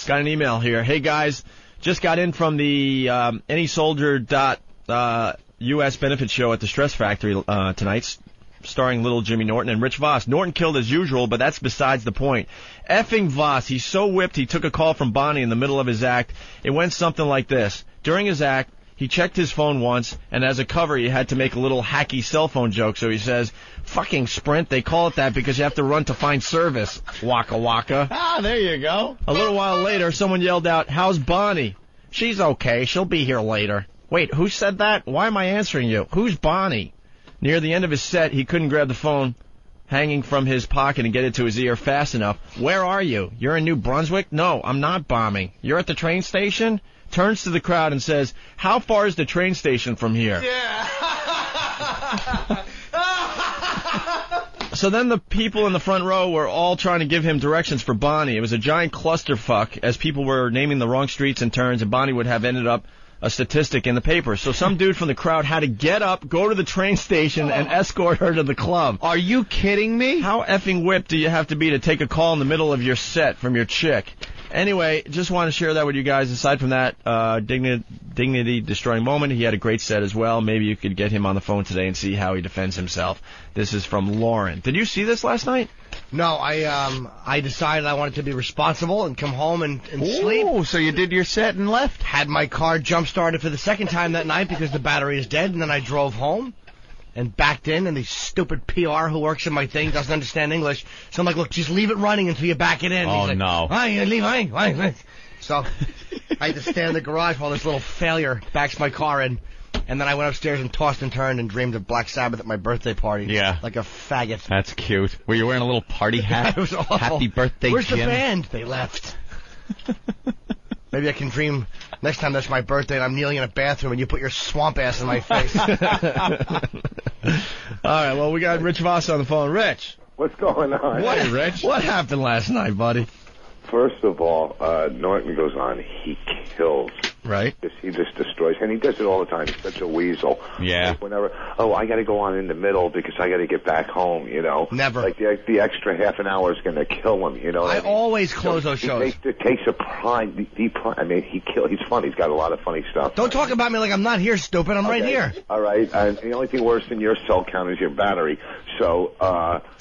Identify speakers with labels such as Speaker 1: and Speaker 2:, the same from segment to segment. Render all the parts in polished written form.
Speaker 1: Got an email here. Hey, guys, just got in from the AnySoldier.us benefit show at the Stress Factory tonight, starring little Jimmy Norton and Rich Voss. Norton killed as usual, but that's besides the point. Effing Voss, he's so whipped he took a call from Bonnie in the middle of his act. It went something like this. During his act, he checked his phone once, and as a cover, he had to make a little hacky cell phone joke. So he says, fucking Sprint, they call it that because you have to run to find service. Waka waka.
Speaker 2: Ah, there you go.
Speaker 1: A little while later, someone yelled out, how's Bonnie? She's okay. She'll be here later. Wait, who said that? Why am I answering you? Who's Bonnie? Near the end of his set, he couldn't grab the phone hanging from his pocket and get it to his ear fast enough. Where are you? You're in New Brunswick? No, I'm not bombing. You're at the train station? Turns to the crowd and says, how far is the train station from here?
Speaker 2: Yeah.
Speaker 1: So then the people in the front row were all trying to give him directions for Bonnie. It was a giant clusterfuck as people were naming the wrong streets and turns, and Bonnie would have ended up a statistic in the paper. So some dude from the crowd had to get up, go to the train station, and escort her to the club.
Speaker 2: Are you kidding me?
Speaker 1: How effing whipped do you have to be to take a call in the middle of your set from your chick? Anyway, just want to share that with you guys. Aside from that dignity-destroying moment, he had a great set as well. Maybe you could get him on the phone today and see how he defends himself. This is from Lauren. Did you see this last night?
Speaker 3: No, I decided I wanted to be responsible and come home and sleep.
Speaker 2: Oh, so you did your set and left?
Speaker 3: Had my car jump-started for the second time that night because the battery is dead, and then I drove home and backed in, and the stupid PR who works in my thing doesn't understand English. So I'm like, look, just leave it running until you back it in.
Speaker 2: Oh,
Speaker 3: He's like,
Speaker 2: no.
Speaker 3: Why? So I had to stand in the garage while this little failure backs my car in. And then I went upstairs and tossed and turned and dreamed of Black Sabbath at my birthday party.
Speaker 2: Yeah.
Speaker 3: Like a faggot.
Speaker 2: That's cute. Were you wearing a little party hat?
Speaker 3: It was awful.
Speaker 2: Happy birthday,
Speaker 3: Where's
Speaker 2: Jim.
Speaker 3: the band? They left. Maybe I can dream next time that's my birthday and I'm kneeling in a bathroom and you put your swamp ass in my face.
Speaker 1: All right, well, we got Rich Voss on the phone. Rich.
Speaker 4: What's going on?
Speaker 1: What, Rich? What happened last night, buddy?
Speaker 4: First of all, Norton goes on. He kills.
Speaker 1: Right.
Speaker 4: He just destroys. And he does it all the time. He's such a weasel.
Speaker 2: Yeah.
Speaker 4: Like whenever, I got to go on in the middle because I got to get back home, you know.
Speaker 3: Never.
Speaker 4: Like the extra half an hour is going to kill him, you know.
Speaker 3: I always close those shows.
Speaker 4: He takes a pride. I mean, he's funny. He's got a lot of funny stuff.
Speaker 3: Don't talk about me like I'm not here, stupid. I'm right here.
Speaker 4: All right. And the only thing worse than your cell count is your battery. So,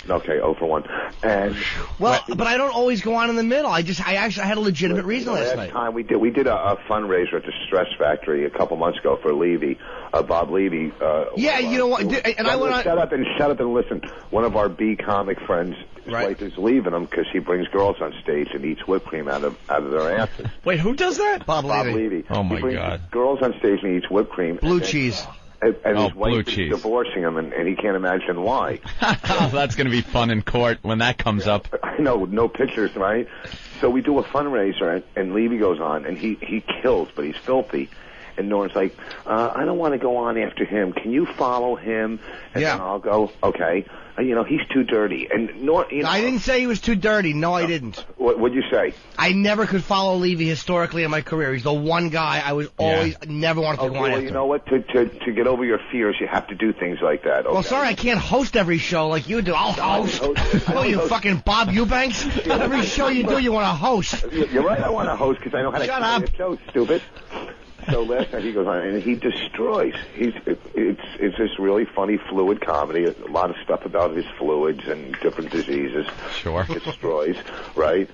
Speaker 4: okay, 0 for 1. And
Speaker 3: well, but I don't always go on in the middle. I actually had a legitimate reason last night.
Speaker 4: Time we did a fundraiser at the Stress Factory a couple months ago for Levy, Bob Levy.
Speaker 3: Yeah, you know what? And I went on.
Speaker 4: Shut up and listen. One of our B comic friends, his wife is leaving him because he brings girls on stage and eats whipped cream out of their asses.
Speaker 1: Wait, who does that?
Speaker 3: Bob Levy.
Speaker 1: Oh my
Speaker 4: he brings
Speaker 1: God.
Speaker 4: Girls on stage and he eats whipped cream.
Speaker 3: Blue cheese.
Speaker 4: And his
Speaker 2: blue
Speaker 4: wife
Speaker 2: cheese.
Speaker 4: is divorcing him, and he can't imagine why.
Speaker 2: Oh, that's going to be fun in court when that comes up.
Speaker 4: I know, no pictures, right? So we do a fundraiser, and Levy goes on, and he kills, but he's filthy. And Norton's like, I don't want to go on after him. Can you follow him? And then I'll go, okay. He's too dirty. And Norton,
Speaker 3: I didn't say he was too dirty. No, I didn't.
Speaker 4: What'd you say?
Speaker 3: I never could follow Levy historically in my career. He's the one guy I was always never wanted to go on
Speaker 4: well,
Speaker 3: after.
Speaker 4: You know what? To get over your fears, you have to do things like that. Okay?
Speaker 3: Well, sorry, I can't host every show like you do. I'll host. Oh, you fucking Bob Eubanks? Every show you do, you want to host.
Speaker 4: You're right. I want to host because I know how to carry a show, stupid. So last night he goes on and he destroys. It's this really funny fluid comedy. A lot of stuff about his fluids and different diseases.
Speaker 2: Sure.
Speaker 4: Destroys, right?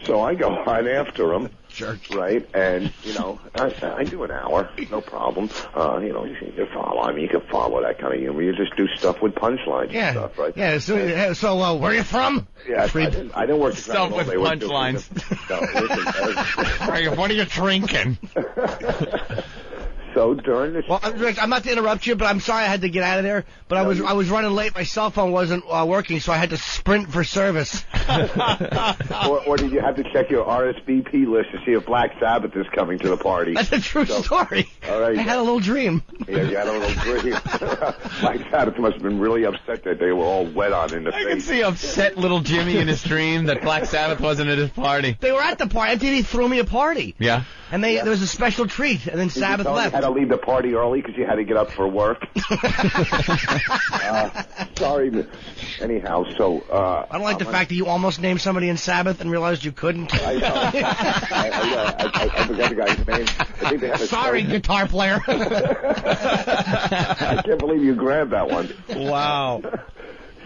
Speaker 4: So I go on after him.
Speaker 3: Sure.
Speaker 4: Right? And, I do an hour. No problem. You can follow. I mean, you can follow that kind of humor. You just do stuff with punchlines and stuff, right?
Speaker 3: Yeah, so where are you from?
Speaker 4: Yeah, I didn't work
Speaker 2: stuff with punchlines. What are you drinking?
Speaker 4: So during the
Speaker 3: well, I'm not to interrupt you, but I'm sorry I had to get out of there. But I was running late. My cell phone wasn't working, so I had to sprint for service.
Speaker 4: or did you have to check your RSVP list to see if Black Sabbath is coming to the party?
Speaker 3: That's a true story.
Speaker 4: All right.
Speaker 3: I had a little dream.
Speaker 4: Yeah, you had a little dream. Black Sabbath must have been really upset that they were all wet on in the face.
Speaker 2: I can see upset little Jimmy in his dream that Black Sabbath wasn't at his party.
Speaker 3: They were at the party. He threw me a party.
Speaker 2: Yeah.
Speaker 3: And there was a special treat, and then Sabbath left.
Speaker 4: You had to leave the party early because you had to get up for work. Sorry. Anyhow, so...
Speaker 3: I don't like the fact that you almost named somebody in Sabbath and realized you couldn't.
Speaker 4: I forgot the guy's name. I think they had
Speaker 3: Sorry, guitar player.
Speaker 4: I can't believe you grabbed that one.
Speaker 1: Wow.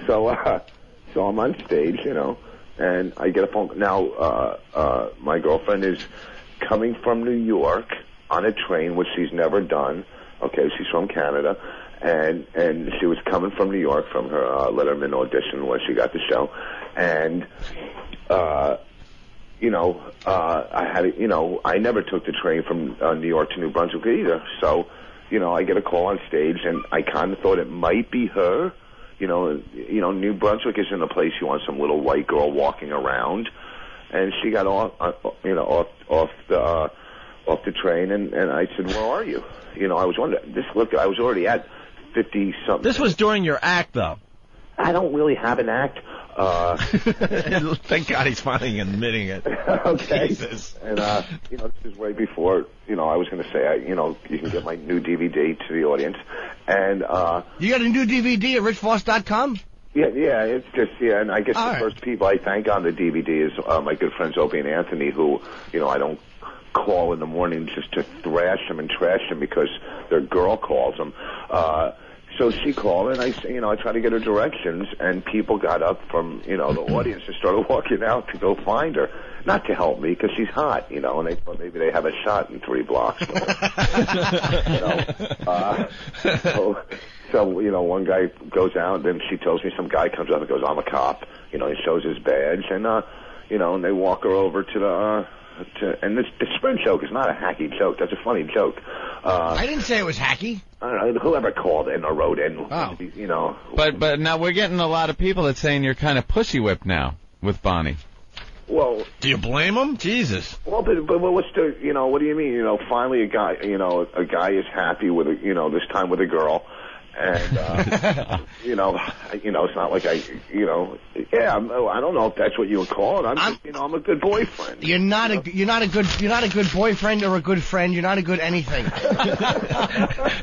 Speaker 4: So I'm on stage, and I get a phone. Now, my girlfriend is coming from New York on a train, which she's never done. Okay, she's from Canada, and she was coming from New York from her Letterman audition where she got the show, and I had I never took the train from New York to New Brunswick either. So, I get a call on stage, and I kind of thought it might be her. New Brunswick isn't a place you want some little white girl walking around. And she got off the train, and I said, "Where are you?" I was wondering. I was already at 50-something.
Speaker 1: This was during your act, though.
Speaker 4: I don't really have an act.
Speaker 1: Thank God he's finally admitting it.
Speaker 4: Okay.
Speaker 1: Jesus.
Speaker 4: And this is way before I was going to say you can get my new DVD to the audience, and
Speaker 3: you got a new DVD at richvoss.com?
Speaker 4: Yeah, it's just and I guess the first people I thank on the DVD is my good friends Opie and Anthony, who I don't call in the morning just to thrash them and trash them because their girl calls them. So she called, and I tried to get her directions, and people got up from, the audience and started walking out to go find her. Not to help me, because she's hot, and they thought maybe they have a shot in 3 blocks. So, one guy goes out, then she tells me some guy comes up and goes, "I'm a cop." He shows his badge, and, and they walk her over to the... and the Sprint joke is not a hacky joke. That's a funny joke.
Speaker 3: I didn't say it was hacky.
Speaker 4: I don't know. Whoever called in or wrote in,
Speaker 2: But now we're getting a lot of people that saying you're kind of pussy whipped now with Bonnie.
Speaker 4: Well,
Speaker 1: do you blame him? Jesus.
Speaker 4: Well, but what's the what do you mean? Finally a guy is happy with this time with a girl. And it's not like I don't know if that's what you would call it. I'm a good boyfriend.
Speaker 3: You're not a good boyfriend or a good friend. You're not a good anything.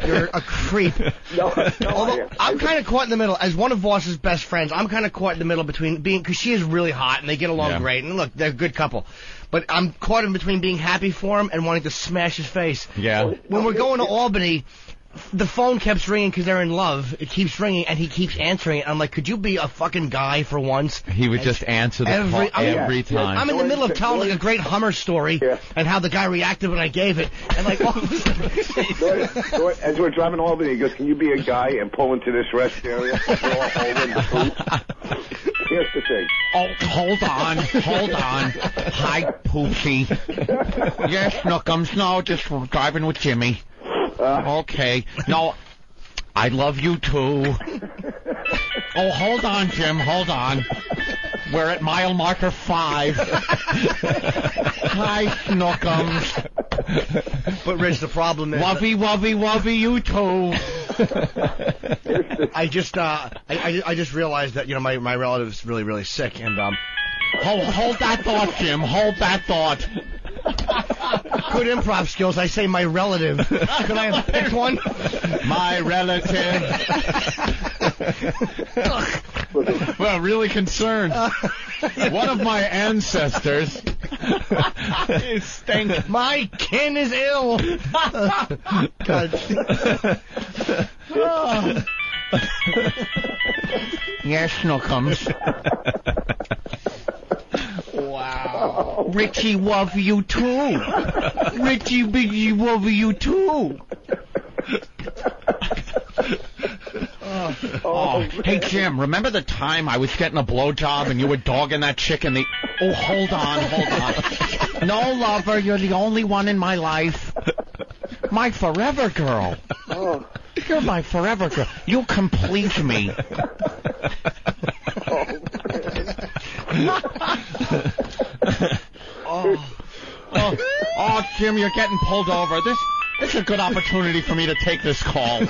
Speaker 3: You're a creep. Although I'm kind of caught in the middle. As one of Voss's best friends, I'm kind of caught in the middle between because she is really hot and they get along great. And look, they're a good couple. But I'm caught in between being happy for him and wanting to smash his face.
Speaker 2: Yeah.
Speaker 3: When we're going to Albany, the phone keeps ringing because they're in love. It keeps ringing, and he keeps answering it. I'm like, could you be a fucking guy for once?
Speaker 2: He would just answer the call every time.
Speaker 3: I'm in the middle of telling like a great Hummer story and how the guy reacted when I gave it. And like, all of a sudden...
Speaker 4: As we're driving to Albany, he goes, "Can you be a guy and pull into this rest area? We're all holding the food." Here's the thing.
Speaker 2: Oh, hold on. Hi, Poochie. Yes, Snookums. No, just driving with Jimmy. Okay. No, I love you too. Oh, hold on, Jim. Hold on. We're at mile marker 5. Hi, Snookums.
Speaker 3: But Rich, the problem is...
Speaker 2: Wubby, you too.
Speaker 3: I just realized that, my relative's really, really sick, and,
Speaker 2: Hold that thought, Jim. Hold that thought.
Speaker 3: Good improv skills. I say my relative. Could I have picked one?
Speaker 2: My relative. Well, really concerned. One of my ancestors.
Speaker 3: You stink. My kin is ill. God.
Speaker 2: Yes, Snookums.
Speaker 3: Wow.
Speaker 2: Richie, love you too. Richie, Biggie, love you too. Oh, hey, Jim, remember the time I was getting a blowjob and you were dogging that chick in the... Oh, hold on. No, lover, you're the only one in my life. My forever girl.
Speaker 4: Oh.
Speaker 2: You're my forever girl. You complete me. Oh, Jim, you're getting pulled over. This is a good opportunity for me to take this call.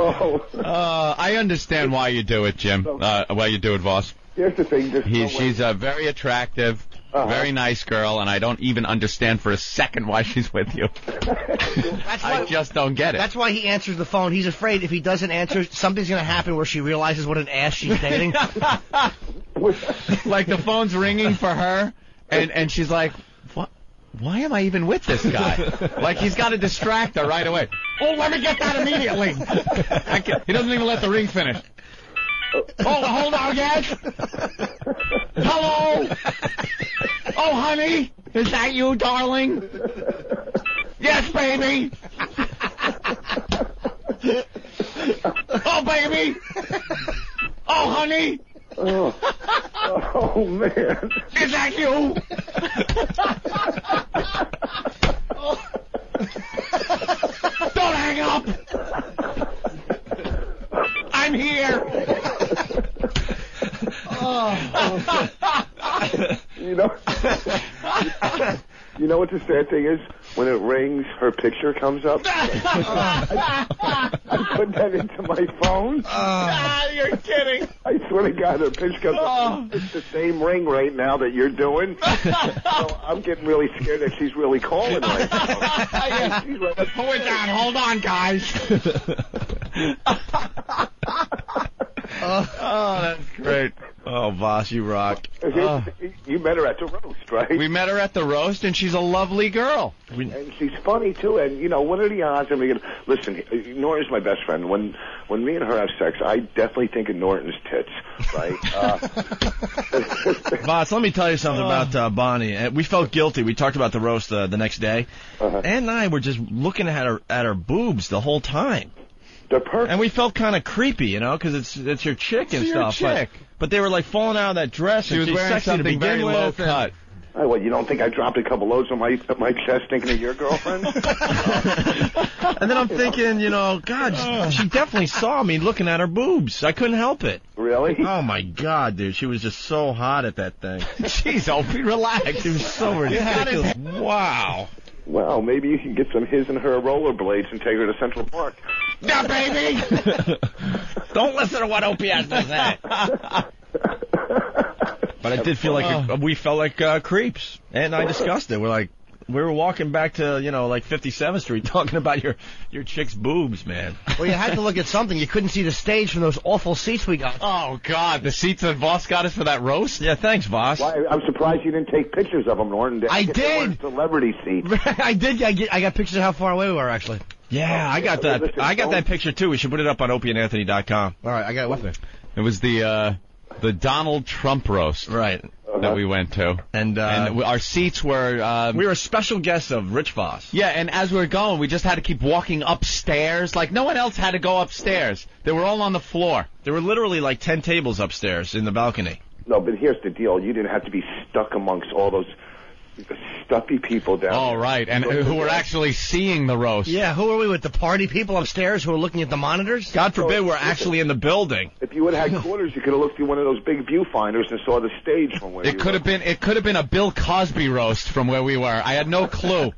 Speaker 4: Oh.
Speaker 2: I understand why you do it, Jim. Why you do it, Voss.
Speaker 4: Here's the thing.
Speaker 2: She's a very attractive, very nice girl, and I don't even understand for a second why she's with you. I just don't get it.
Speaker 3: That's why he answers the phone. He's afraid if he doesn't answer, something's going to happen where she realizes what an ass she's dating.
Speaker 2: Like the phone's ringing for her, and she's like, what? Why am I even with this guy? Like he's got to distract her right away. Oh, let me get that immediately. He doesn't even let the ring finish. Hold on, yes. Hello. Oh, honey, is that you, darling? Yes, baby. Oh, baby. Oh, honey.
Speaker 4: Oh man.
Speaker 2: Is that you? Don't hang up. I'm here.
Speaker 4: You know what the sad thing is? When it rings, her picture comes up. I put that into my phone.
Speaker 2: You're kidding.
Speaker 4: I swear to God, her picture comes up. It's the same ring right now that you're doing. So I'm getting really scared that she's really calling right now.
Speaker 2: Hold on, guys. Oh, that's great.
Speaker 1: Oh, Voss, you rock.
Speaker 4: You met her at the roast, right?
Speaker 2: We met her at the roast, and she's a lovely girl.
Speaker 4: And she's funny, too. And, you know, what are the odds? I mean, listen, Norton's my best friend. When me and her have sex, I definitely think of Norton's tits, right?
Speaker 1: Voss, let me tell you something about Bonnie. We felt guilty. We talked about the roast the next day. Ann and I were just looking at her boobs the whole time.
Speaker 4: They're perfect.
Speaker 1: And we felt kind of creepy, you know, because it's your chick and
Speaker 2: your
Speaker 1: stuff.
Speaker 2: Chick.
Speaker 1: But they were like falling out of that dress.
Speaker 2: She was
Speaker 1: she's
Speaker 2: wearing
Speaker 1: sexy
Speaker 2: something
Speaker 1: to begin
Speaker 2: very
Speaker 1: with,
Speaker 2: low cut.
Speaker 4: Hey, what, you don't think I dropped a couple loads on my chest thinking of your girlfriend?
Speaker 1: And then I'm thinking, you know, God, she definitely saw me looking at her boobs. I couldn't help it.
Speaker 4: Really?
Speaker 1: Oh, my God, dude. She was just so hot at that thing.
Speaker 2: Jeez, Opie, relax.
Speaker 1: She was so ridiculous. Wow.
Speaker 4: Well, maybe you can get some his and her rollerblades and take her to Central Park.
Speaker 2: Yeah, baby!
Speaker 1: Don't listen to what Opie has to say. But I did feel like we felt like creeps, and I discussed it. We were walking back to, you know, like 57th Street talking about your chick's boobs, man.
Speaker 3: Well, you had to look at something. You couldn't see the stage from those awful seats we got.
Speaker 2: Oh, God, the seats that Voss got us for that roast?
Speaker 1: Yeah, thanks, Voss.
Speaker 4: Well, I'm surprised you didn't take pictures of them, Norton.
Speaker 3: I did.
Speaker 4: Celebrity seats.
Speaker 3: I did. I got pictures of how far away we were, actually.
Speaker 1: Yeah, I got that.
Speaker 4: Listen,
Speaker 1: I got that picture too. We should put it up on opieandanthony.com.
Speaker 3: All right, I got it with me.
Speaker 2: It was the Donald Trump roast.
Speaker 1: Right.
Speaker 2: That we went to.
Speaker 1: And
Speaker 2: our seats were...
Speaker 1: we were special guests of Rich Voss.
Speaker 2: Yeah, and as we were going, we just had to keep walking upstairs. Like, no one else had to go upstairs. They were all on the floor.
Speaker 1: There were literally like 10 tables upstairs in the balcony.
Speaker 4: No, but here's the deal. You didn't have to be stuck amongst all those stuffy people down
Speaker 2: Oh,
Speaker 4: there.
Speaker 2: right, and who were actually seeing the roast.
Speaker 3: Yeah, who are we with? The party people upstairs who are looking at the monitors?
Speaker 1: God forbid we're actually in the building.
Speaker 4: If you would have had quarters, you could have looked through one of those big viewfinders and saw the stage from where
Speaker 2: It could have been a Bill Cosby roast from where we were. I had no clue.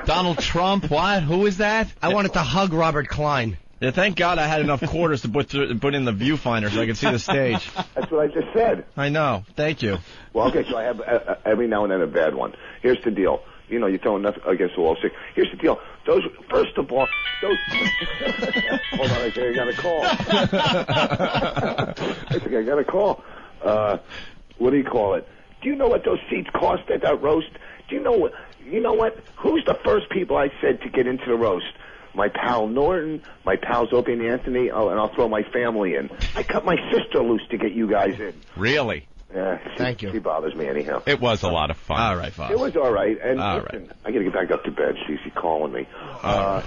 Speaker 2: Donald Trump, what? Who is that?
Speaker 3: I wanted to hug Robert Klein.
Speaker 1: Yeah, thank God I had enough quarters to put in the viewfinder so I could see the stage.
Speaker 4: That's what I just said.
Speaker 1: I know. Thank you.
Speaker 4: Well, okay, so I have every now and then a bad one. Here's the deal. You know, you're throwing nothing against the wall. Here's the deal. First of all, hold on, I think I got a call. What do you call it? Do you know what those seats cost at that roast? Do you know what? Who's the first people I said to get into the roast? My pal Norton, my pals Opie and Anthony, and I'll throw my family in. I cut my sister loose to get you guys in.
Speaker 2: Really?
Speaker 4: Yeah,
Speaker 3: Thank you.
Speaker 4: She bothers me anyhow.
Speaker 2: It was a lot of fun.
Speaker 1: All right, Voss.
Speaker 4: It was all right. And
Speaker 1: All
Speaker 4: listen,
Speaker 1: right.
Speaker 4: I got to get back up to bed. She's calling me.
Speaker 1: All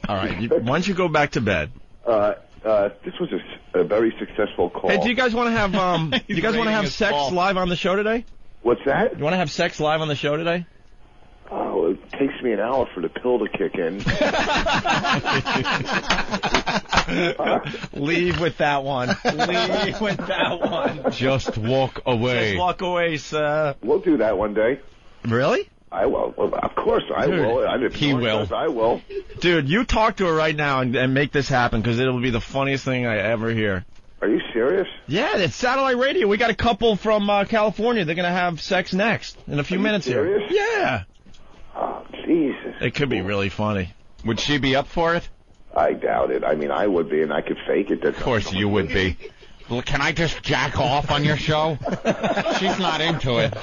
Speaker 1: right. Why don't you go back to bed?
Speaker 4: This was a very successful call.
Speaker 1: Hey, do you guys want to have do you guys want to have sex live on the show today?
Speaker 4: What's that?
Speaker 1: You want to have sex live on the show today?
Speaker 4: Oh, it takes me an hour for the pill to kick in.
Speaker 1: Leave with that one. Leave with that one.
Speaker 2: Just walk away.
Speaker 1: Just walk away, sir.
Speaker 4: We'll do that one day.
Speaker 1: Really?
Speaker 4: I will. Well, of course I will.
Speaker 2: He will.
Speaker 4: I will.
Speaker 1: Dude, you talk to her right now and make this happen because it'll be the funniest thing I ever hear.
Speaker 4: Are you serious?
Speaker 1: Yeah, it's satellite radio. We got a couple from California. They're going to have sex next in a few minutes
Speaker 4: serious?
Speaker 1: here. Yeah.
Speaker 4: Oh, Jesus.
Speaker 1: It could be really funny.
Speaker 2: Would she be up for it?
Speaker 4: I doubt it. I mean, I would be, and I could fake it.
Speaker 2: Of course you would be. Well, can I just jack off on your show? She's not into it.